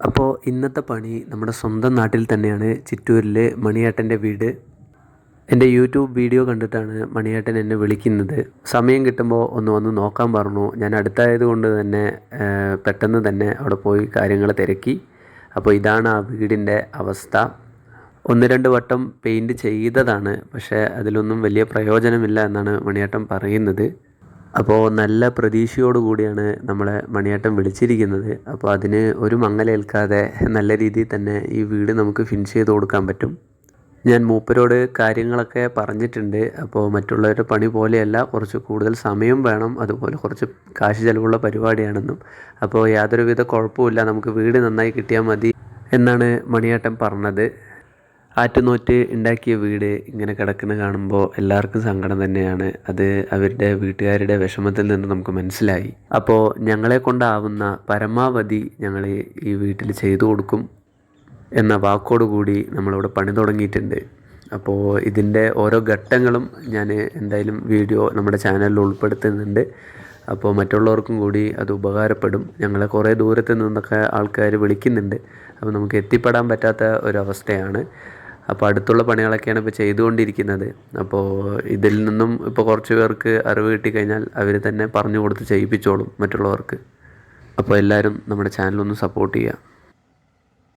അപ്പോൾ ഇന്നത്തെ പണി നമ്മുടെ സ്വന്തം നാട്ടിൽ തന്നെയാണ്, ചിറ്റൂരിൽ മണിയേട്ടൻ്റെ വീട്. എൻ്റെ യൂട്യൂബ് വീഡിയോ കണ്ടിട്ടാണ് മണിയേട്ടൻ എന്നെ വിളിക്കുന്നത്. സമയം കിട്ടുമ്പോൾ ഒന്ന് വന്ന് നോക്കാൻ പറഞ്ഞു. ഞാൻ അടുത്തായത് കൊണ്ട് തന്നെ പെട്ടെന്ന് തന്നെ അവിടെ പോയി കാര്യങ്ങൾ തിരക്കി. അപ്പോൾ ഇതാണ് ആ വീടിൻ്റെ അവസ്ഥ. 1-2 വട്ടം പെയിൻറ്റ് ചെയ്തതാണ്, പക്ഷേ അതിലൊന്നും വലിയ പ്രയോജനമില്ല എന്നാണ് മണിയേട്ടൻ പറയുന്നത്. അപ്പോൾ നല്ല പ്രതീക്ഷയോടു കൂടിയാണ് നമ്മളെ മണിയേട്ടൻ വിളിച്ചിരിക്കുന്നത്. അപ്പോൾ അതിന് ഒരു മങ്ങലേൽക്കാതെ നല്ല രീതിയിൽ തന്നെ ഈ വീട് നമുക്ക് ഫിനിഷ് ചെയ്ത് കൊടുക്കാൻ പറ്റും. ഞാൻ മൂപ്പരോട് കാര്യങ്ങളൊക്കെ പറഞ്ഞിട്ടുണ്ട്. അപ്പോൾ മറ്റുള്ളവരുടെ പണി പോലെയല്ല, കുറച്ച് കൂടുതൽ സമയം വേണം, അതുപോലെ കുറച്ച് കാശ് ചിലവുള്ള പരിപാടിയാണെന്നും. അപ്പോൾ യാതൊരുവിധ കുഴപ്പമില്ല, നമുക്ക് വീട് നന്നായി കിട്ടിയാൽ മതി എന്നാണ് മണിയേട്ടൻ പറഞ്ഞത്. ആറ്റുനോറ്റ് ഉണ്ടാക്കിയ വീട് ഇങ്ങനെ കിടക്കുന്നത് കാണുമ്പോൾ എല്ലാവർക്കും സങ്കടം തന്നെയാണ്. അത് അവരുടെ വീട്ടുകാരുടെ വിഷമത്തിൽ നിന്ന് നമുക്ക് മനസ്സിലായി. അപ്പോൾ ഞങ്ങളെ കൊണ്ടാവുന്ന പരമാവധി ഞങ്ങൾ ഈ വീട്ടിൽ ചെയ്തു കൊടുക്കും എന്ന വാക്കോടുകൂടി നമ്മളിവിടെ പണി തുടങ്ങിയിട്ടുണ്ട്. അപ്പോൾ ഇതിൻ്റെ ഓരോ ഘട്ടങ്ങളും ഞാൻ എന്തായാലും വീഡിയോ നമ്മുടെ ചാനലിൽ ഉൾപ്പെടുത്തുന്നുണ്ട്. അപ്പോൾ മറ്റുള്ളവർക്കും കൂടി അത് ഉപകാരപ്പെടും. ഞങ്ങളെ കുറേ ദൂരത്ത് നിന്നൊക്കെ ആൾക്കാർ വിളിക്കുന്നുണ്ട്. അപ്പോൾ നമുക്ക് എത്തിപ്പെടാൻ പറ്റാത്ത ഒരവസ്ഥയാണ്. അപ്പോൾ അടുത്തുള്ള പണികളൊക്കെയാണ് ഇപ്പോൾ ചെയ്തുകൊണ്ടിരിക്കുന്നത്. അപ്പോൾ ഇതിൽ നിന്നും ഇപ്പോൾ കുറച്ച് പേർക്ക് അറിവ് കിട്ടിക്കഴിഞ്ഞാൽ അവർ തന്നെ പറഞ്ഞു കൊടുത്ത് ചെയ്യിപ്പിച്ചോളും മറ്റുള്ളവർക്ക്. അപ്പോൾ എല്ലാവരും നമ്മുടെ ചാനലൊന്ന് സപ്പോർട്ട് ചെയ്യുക.